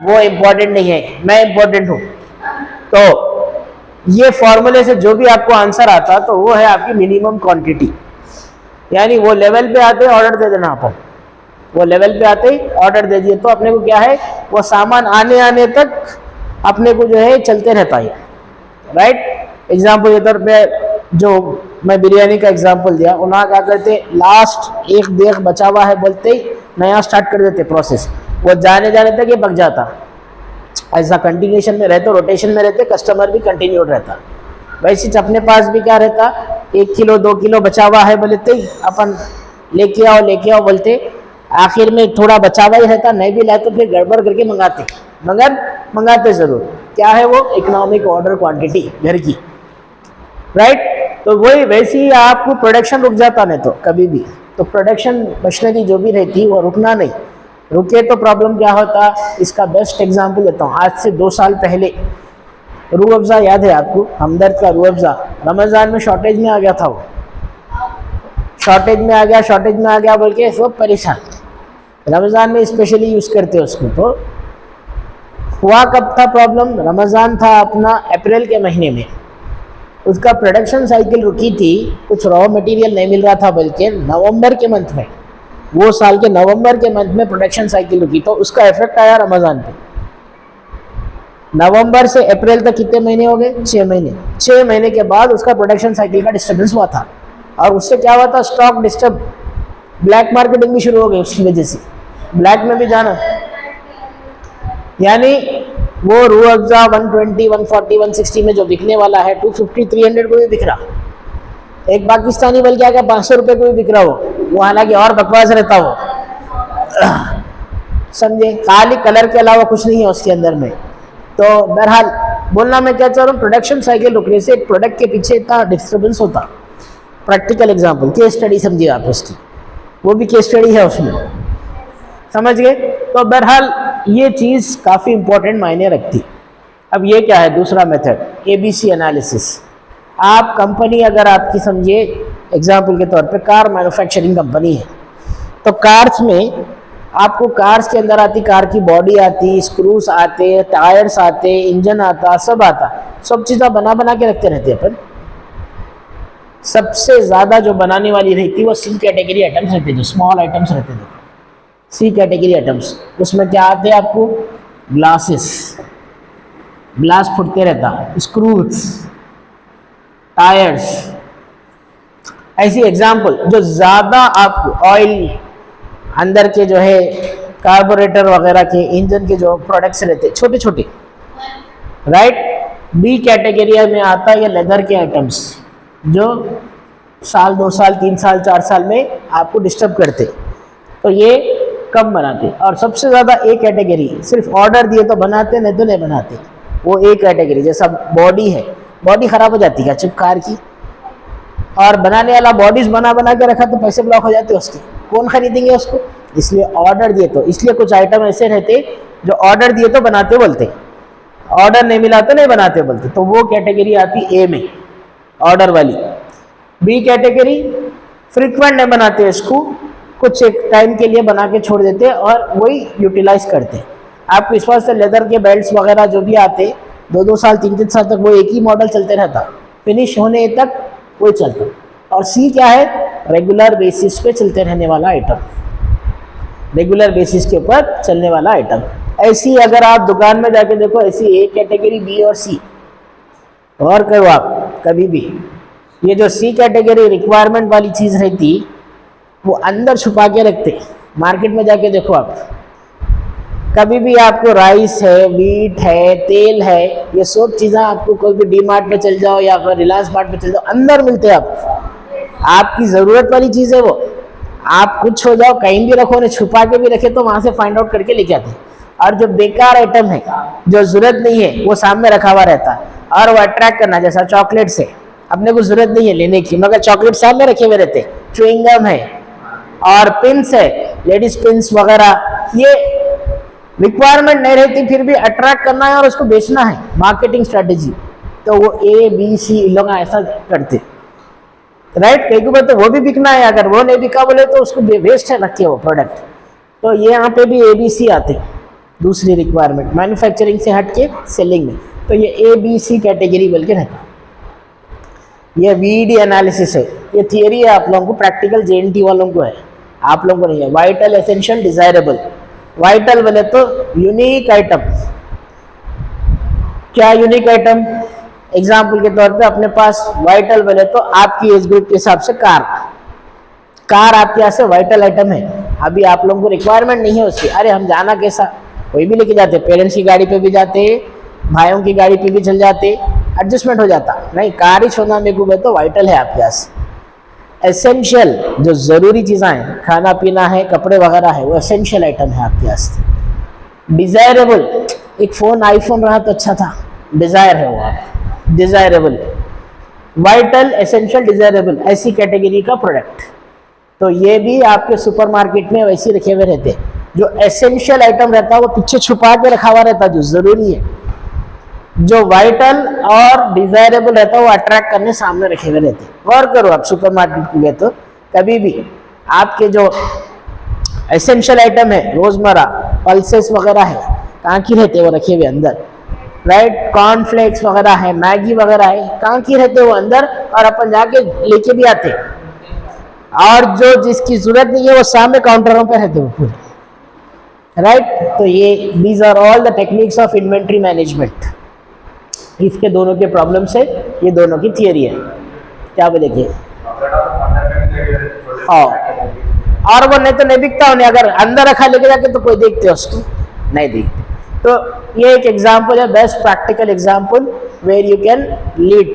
वो इम्पोर्टेंट नहीं है, मैं इम्पोर्टेंट हूँ। तो ये फॉर्मूले से जो भी आपको आंसर आता तो वो है आपकी मिनिमम क्वांटिटी, यानी वो लेवल पे आते ऑर्डर दे देना आपको, वो लेवल पे आते ही ऑर्डर दे दिए तो अपने को क्या है, वो सामान आने आने तक अपने को जो है चलते रहता है। राइट, एग्जाम्पल के तौर पे जो मैं बिरयानी का एग्जाम्पल दिया, उन्हें क्या करते, लास्ट एक देख बचा हुआ है बोलते ही नया स्टार्ट कर देते प्रोसेस, वो जाने जाने तक ये पक जाता। ऐसा कंटिन्यूशन में रहते, रोटेशन में रहते, कस्टमर भी कंटिन्यूड रहता। वैसे अपने पास भी क्या रहता, 1 किलो 2 किलो बचा हुआ है बोलते ही अपन लेके आओ बोलते, आखिर में थोड़ा बचा हुआ ही रहता, नहीं भी लाए तो फिर गड़बड़ करके मंगाते, मगर मंगाते जरूर। क्या है वो, इकोनॉमिक ऑर्डर क्वांटिटी घर की। राइट, तो वही वैसे ही आपको प्रोडक्शन रुक जाता नहीं तो कभी भी, तो प्रोडक्शन मशीनरी जो भी रहती वो रुकना नहीं, रुके तो प्रॉब्लम क्या होता। इसका बेस्ट एग्जांपल देता हूँ, आज से 2 साल पहले रूह अफ़ज़ा याद है आपको, हमदर्द का रूह अफ़ज़ा रमज़ान में शॉर्टेज में आ गया था, वो शॉर्टेज में आ गया बोल के सब परेशान, रमज़ान में स्पेशली यूज़ करते उसको। तो हुआ कब था प्रॉब्लम, रमज़ान था अपना अप्रैल के महीने में, उसका प्रोडक्शन साइकिल रुकी थी, कुछ रॉ मटेरियल नहीं मिल रहा था, बल्कि नवंबर के मंथ में, वो साल के नवंबर के मंथ में प्रोडक्शन साइकिल रुकी, तो उसका इफेक्ट आया रमज़ान पे। नवंबर से अप्रैल तक कितने महीने हो गए, 6 महीने। 6 महीने के बाद उसका प्रोडक्शन साइकिल का डिस्टर्बेंस हुआ था, और उससे क्या हुआ था, स्टॉक डिस्टर्ब, ब्लैक मार्केटिंग भी शुरू हो गई उसकी वजह से, ब्लैक में भी जाना। यानी वो रूह अफ़ज़ा 120 140 160 में जो बिकने वाला है, 250 300 को भी बिक रहा, एक पाकिस्तानी बल्कि आगे 500 रुपये को भी बिक रहा वो हालांकि और बकवास रहता वो, समझे, खाली कलर के अलावा कुछ नहीं है उसके अंदर में। तो बहरहाल बोलना मैं क्या चाह रहा हूँ, प्रोडक्शन साइकिल रुकने से एक प्रोडक्ट के पीछे इतना डिस्टर्बेंस होता। प्रैक्टिकल एग्जांपल, केस स्टडी समझिए आप उसकी, वो भी केस स्टडी है उसमें, समझ गए। तो बहरहाल ये चीज़ काफ़ी इंपॉर्टेंट मायने रखती। अब ये क्या है, दूसरा मेथड, ABC एनालिसिस। आप कंपनी अगर आपकी समझिए एग्जांपल के तौर पे कार मैन्युफैक्चरिंग कंपनी है, तो कार्स में आपको कार्स के अंदर आती, कार की बॉडी आती, स्क्रूज आते, टायर्स आते, इंजन आता, सब आता, सब चीज़ें बना के रखते रहते अपन। सबसे ज़्यादा जो बनाने वाली रहती वो C कैटेगरी आइटम्स रहते, जो स्मॉल आइटम्स रहते थे, C कैटेगरी आइटम्स। उसमें क्या आते हैं आपको, ग्लासेस, ग्लास फूटते रहता, स्क्रूज, टायर्स, ऐसी एग्जाम्पल। जो ज़्यादा आपको ऑयल, अंदर के जो है कार्बोरेटर वगैरह के, इंजन के जो प्रोडक्ट्स रहते छोटे छोटे, राइट। B कैटेगरी में आता है ये लेदर के आइटम्स, जो साल 2 साल 3 साल 4 साल में आपको डिस्टर्ब करते, तो ये कम बनाते। और सबसे ज़्यादा A कैटेगरी, सिर्फ ऑर्डर दिए तो बनाते, नहीं तो नहीं बनाते, वो A कैटेगरी। जैसा बॉडी है, बॉडी ख़राब हो जाती है चिप कार की, और बनाने वाला बॉडीज बना के रखा तो पैसे ब्लॉक हो जाते उसके, कौन खरीदेंगे उसको, इसलिए ऑर्डर दिए तो। इसलिए कुछ आइटम ऐसे रहते जो ऑर्डर दिए तो बनाते बोलते, ऑर्डर नहीं मिला तो नहीं बनाते बोलते, तो वो कैटेगरी आती A में, ऑर्डर वाली। B कैटेगरी फ्रीक्वेंट नहीं बनाते इसको, कुछ एक टाइम के लिए बना के छोड़ देते और वही यूटिलाइज करते। आपको इस वजह से लेदर के बेल्ट्स वगैरह जो भी आते 2-2 साल 3-3 साल तक वो एक ही मॉडल चलते रहता, फिनिश होने तक वही चलता। और C क्या है, रेगुलर बेसिस पे चलते रहने वाला आइटम, रेगुलर बेसिस के ऊपर चलने वाला आइटम। ऐसी अगर आप दुकान में जाके देखो, ऐसी A कैटेगरी, B और C, और करो आप कभी भी, ये जो C कैटेगरी रिक्वायरमेंट वाली चीज़ रहती वो अंदर छुपा के रखते। मार्केट में जाके देखो आप, कभी भी आपको राइस है, वीट है, तेल है, ये सब चीज़ें आपको कोई भी डी मार्ट में चल जाओ या फिर रिलायंस मार्ट में चल जाओ, अंदर मिलते हैं आपकी ज़रूरत वाली चीज़ है वो। आप कुछ हो जाओ, कहीं भी रखो, ने छुपा के भी रखे तो वहाँ से फाइंड आउट करके लेके आते। और जो बेकार आइटम है, जो ज़रूरत नहीं है, वो सामने रखा हुआ रहता है और वो अट्रैक्ट करना, जैसा चॉकलेट्स है, अपने को ज़रूरत नहीं है लेने की, मगर चॉकलेट सामने रखे हुए रहते, च्युइंगम है और पिंस है, लेडीज पिंस वगैरह, ये रिक्वायरमेंट नहीं रहती, फिर भी अट्रैक्ट करना है और उसको बेचना है, मार्केटिंग स्ट्रेटेजी। तो वो A B C लोग ऐसा करते, राइट। कई को तो वो भी बिकना है, अगर वो नहीं बिका बोले तो उसको वेस्ट है, रखिए वो प्रोडक्ट। तो ये यहाँ पे भी ABC आते, दूसरी रिक्वायरमेंट मैन्युफैक्चरिंग से हट के सेलिंग में। तो ये ABC कैटेगरी बोल के रहता। ये VED एनालिसिस है, ये थियरी है आप लोगों को, प्रैक्टिकल JNT वालों को है, आप लोगों को नहीं है। Vital, essential, desirable. वाइटल बोले तो यूनिक आइटम। क्या यूनिक आइटम? एग्जाम्पल के तौर पे अपने पास वाइटल बोले तो आपकी एज ग्रुप के हिसाब से कार आपके यहाँ से वाइटल आइटम है। अभी आप लोगों को रिक्वायरमेंट नहीं है उसकी, अरे हम जाना कैसा, कोई भी लेके जाते, पेरेंट्स की गाड़ी पे भी जाते, भाइयों की गाड़ी पे भी चल जाते, एडजस्टमेंट हो जाता। नहीं, कार ही छोड़ना मेरे को तो वाइटल है आपके पास। एसेंशियल जो ज़रूरी चीज़ें हैं, खाना पीना है, कपड़े वगैरह है, वो एसेंशियल आइटम है आपके पास। डिज़ायरेबल, एक फ़ोन आईफोन रहा तो अच्छा था, डिज़ायर है वो आप, डिज़ायरेबल। वाइटल, एसेंशियल, डिज़ायरेबल, ऐसी कैटेगरी का प्रोडक्ट। तो ये भी आपके सुपरमार्केट में वैसे रखे हुए रहते हैं। जो एसेंशियल आइटम रहता है वो पीछे छुपा के रखा हुआ रहता है, जो ज़रूरी है। जो वाइटल और डिजायरेबल रहता है वो अट्रैक्ट करने सामने रखे हुए रहते हैं। गौर करो, आप सुपरमार्केट में गए तो कभी भी आपके जो एसेंशियल आइटम है, रोजमर्रा पल्सेस वगैरह है, कहाँ की रहते वो रखे हुए अंदर, राइट। कॉर्नफ्लेक्स वगैरह है, मैगी वगैरह है, कहाँ की रहते वो अंदर, और अपन जाके लेके भी आते। और जो जिसकी जरूरत नहीं है वो सामने काउंटरों पे रहते वो पूरे, राइट। तो ये these are all the techniques of inventory management. इसके दोनों के प्रॉब्लम से ये दोनों की थियरी है। क्या बोलेंगे? हाँ, और वो नहीं तो नहीं बिकता उन्हें, अगर अंदर रखा लेके जाके तो कोई देखते उसको नहीं देखते। तो ये एक एग्जांपल है, best practical example where you can lead.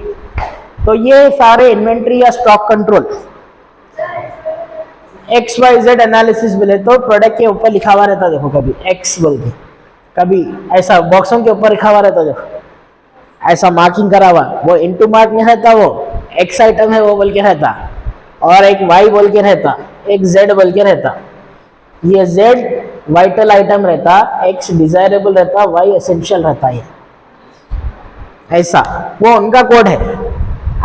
तो ये सारे इन्वेंट्री या स्टॉक कंट्रोल, XYZ एनालिसिस बोले तो प्रोडक्ट के ऊपर लिखा हुआ रहता, देखो कभी X बोल के, कभी ऐसा बॉक्सों के ऊपर लिखा हुआ रहता, देखो ऐसा मार्किंग करा हुआ, वो इनटू मार्क में रहता, वो X आइटम है वो बोल के रहता, और एक Y बोल के रहता, एक Z बोल के रहता। ये Z वाइटल आइटम रहता, X डिजायरेबल रहता, Y एसेंशियल रहता है। ऐसा वो उनका कोड है।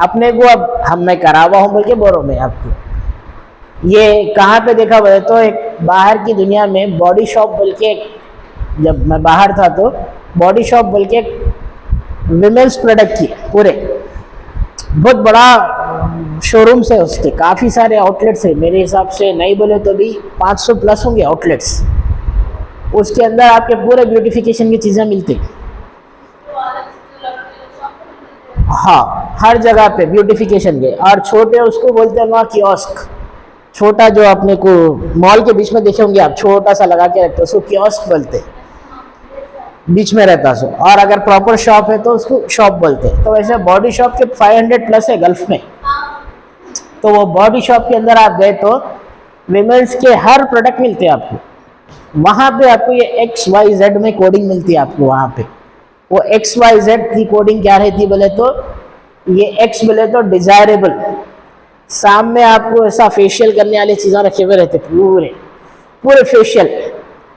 अपने को अब हम मैं करा हुआ हूँ बोल के बोल रहा हूँ मैं आपको। ये कहाँ पे देखा हुआ है? तो एक बाहर की दुनिया में बॉडी शॉप बोल के, जब मैं बाहर था तो बॉडी शॉप बोल के विमेंस प्रोडक्ट की पूरे बहुत बड़ा शोरूम्स है, उसके काफ़ी सारे आउटलेट्स है, मेरे हिसाब से नहीं बोले तो भी 500 प्लस होंगे आउटलेट्स। उसके अंदर आपके पूरे ब्यूटिफिकेशन की चीज़ें मिलती। हाँ, हर जगह पे ब्यूटिफिकेशन के, और छोटे उसको बोलते हैं वहाँ कियोस्क। छोटा जो अपने को मॉल के बीच में देखे होंगे आप, छोटा सा लगा के रखते हैं उसको कियोस्क बोलते हैं, बीच में रहता सो। और अगर प्रॉपर शॉप है तो उसको शॉप बोलते हैं। तो वैसे बॉडी शॉप के 500 प्लस है गल्फ में। तो वो बॉडी शॉप के अंदर आप गए तो विमेंस के हर प्रोडक्ट मिलते हैं आपको। वहाँ पे आपको ये XYZ में कोडिंग मिलती है आपको वहाँ पे। वो XYZ की कोडिंग क्या रहती बोले तो, ये X बोले तो डिजायरेबल, सामने आपको ऐसा फेशियल करने वाली चीज़ें रखे हुए रहते पूरे पूरे facial,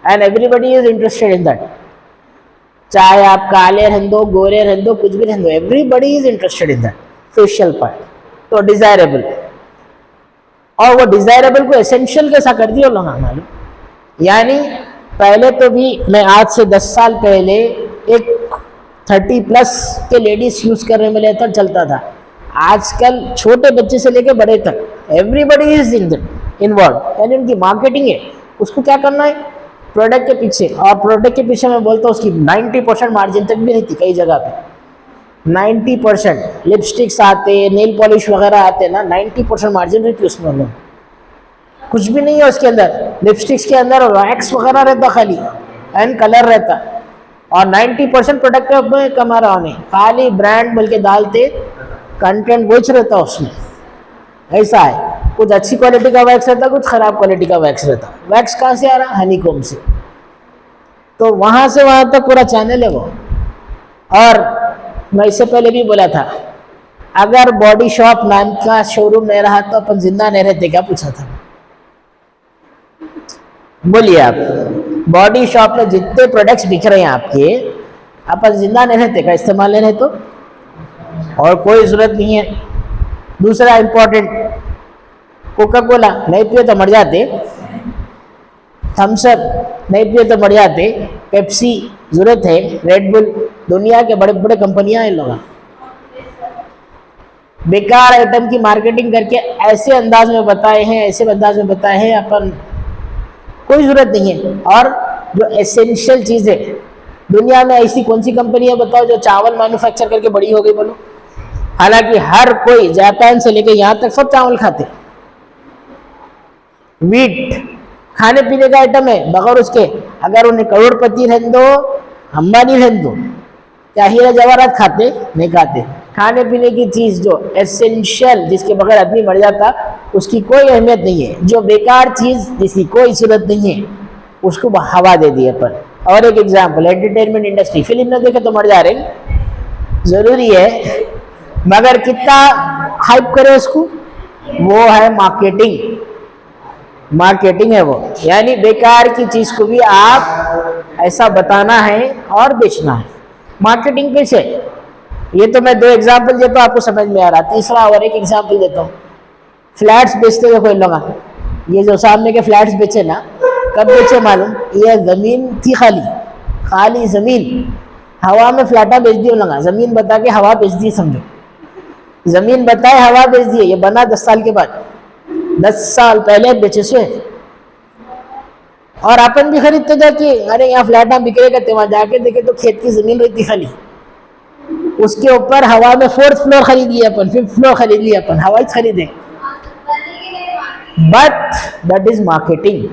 and everybody is interested in that. चाहे आप काले रहन दो, गोरे रहन दो, कुछ भी रहन दो, everybody is interested in that facial part. तो डिजायरेबल, और वो डिजायरेबल को एसेंशियल कैसा कर दिया लोग मालूम। यानी पहले तो भी मैं आज से 10 साल पहले एक 30 प्लस के लेडीज यूज करने में लेता चलता था। आजकल छोटे बच्चे से लेकर बड़े तक एवरीबडी इज इन्वॉल्व, यानी उनकी मार्केटिंग है। उसको क्या करना है? प्रोडक्ट के पीछे, और प्रोडक्ट के पीछे मैं बोलता हूँ उसकी 90% मार्जिन तक भी रहती कई जगह पे। 90% लिपस्टिक्स आते, नेल पॉलिश वगैरह आते ना, 90% मार्जिन रहती है उसमें। कुछ भी नहीं है उसके अंदर, लिपस्टिक्स के अंदर वैक्स वगैरह रहता खाली, एंड कलर रहता, और 90% प्रोडक्ट में कमा रहा नहीं, खाली ब्रांड बोल के डालते, कंटेंट बेच रहता उसमें। ऐसा है, कुछ अच्छी क्वालिटी का वैक्स रहता, कुछ खराब क्वालिटी का वैक्स रहता। वैक्स कहाँ से आ रहा? हनीकॉम्ब से। तो वहाँ से वहाँ तक पूरा चैनल है वो। और मैं इससे पहले भी बोला था, अगर बॉडी शॉप नाम का शोरूम नहीं रहा तो अपन जिंदा नहीं रहते, क्या पूछा था? बोलिए आप, बॉडी शॉप में जितने प्रोडक्ट्स बिक रहे हैं आपके, अपन जिंदा नहीं रहते का इस्तेमाल नहीं रहे तो, और कोई ज़रूरत नहीं है। दूसरा इम्पोर्टेंट, कोका कोला नहीं पिए तो मर जाते, थम्स अप नहीं पिए तो मर जाते, पेप्सी जरूरत है, रेड बुल, दुनिया के बड़े बड़े कंपनियां हैं लोग। बेकार आइटम की मार्केटिंग करके ऐसे अंदाज में बताए हैं, ऐसे अंदाज में बताए हैं, अपन कोई जरूरत नहीं है। और जो एसेंशियल चीज है दुनिया में, ऐसी कौन सी कंपनी है बताओ जो चावल मैन्युफैक्चर करके बड़ी हो गई बोलो? हालांकि हर कोई जापान से लेके यहाँ तक सब चावल खाते। वीट खाने पीने का आइटम है, बगैर उसके अगर उन्हें करोड़पति रहने दो, अंबानी रहने दो, क्या हीरा जवाहरात खाते? नहीं खाते। खाने पीने की चीज जो एसेंशियल, जिसके बगैर आदमी मर जाता, उसकी कोई अहमियत नहीं है। जो बेकार चीज जिसकी कोई जरूरत नहीं है उसको हवा दे दी अपन। और एक एग्जाम्पल, एंटरटेनमेंट इंडस्ट्री, फिल्म न देखे तो मर जा रहे, जरूरी है, मगर कितना हाइप करे उसको, वो है मार्केटिंग। मार्केटिंग है वो, यानी बेकार की चीज को भी आप ऐसा बताना है और बेचना है। मार्केटिंग कैसे? ये तो मैं 2 एग्जाम्पल देता हूँ, आपको समझ में आ रहा। तीसरा और एक एग्जाम्पल देता हूँ। फ्लैट्स बेचते देखो इन लोग, ये जो सामने के फ्लैट्स बेचे ना, कब बेचे मालूम? ये जमीन थी खाली, खाली जमीन, हवा में फ्लैटा बेच दी लगा, जमीन बता के हवा बेच दी, समझो। जमीन बताए हवा बेच दिए, ये बना 10 साल के बाद, 10 साल पहले बेचे से। और अपन भी खरीदते जाके, अरे यहाँ फ्लैट बिक रहे करते, वहां जाके देखे तो खेत की जमीन रहती खाली, उसके ऊपर हवा में 4th फ्लोर खरीद लिया अपन, 5th फ्लोर खरीद लिया अपन, हवा ही खरीदे। But that is marketing.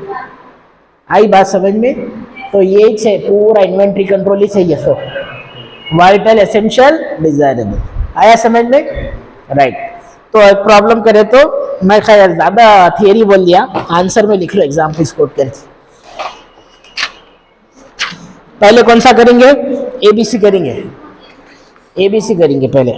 आई बात समझ में? तो ये है पूरा इन्वेंट्री कंट्रोल ही चाहिए। सो वाइटल, एसेंशियल, डिजायरेबल। आया समझ में? राइट। तो एक प्रॉब्लम करे तो मैं खैर ज्यादा थियरी बोल दिया, आंसर में लिख लो एग्जाम्पल्स कोट करके। पहले कौन सा करेंगे? एबीसी करेंगे, एबीसी करेंगे पहले।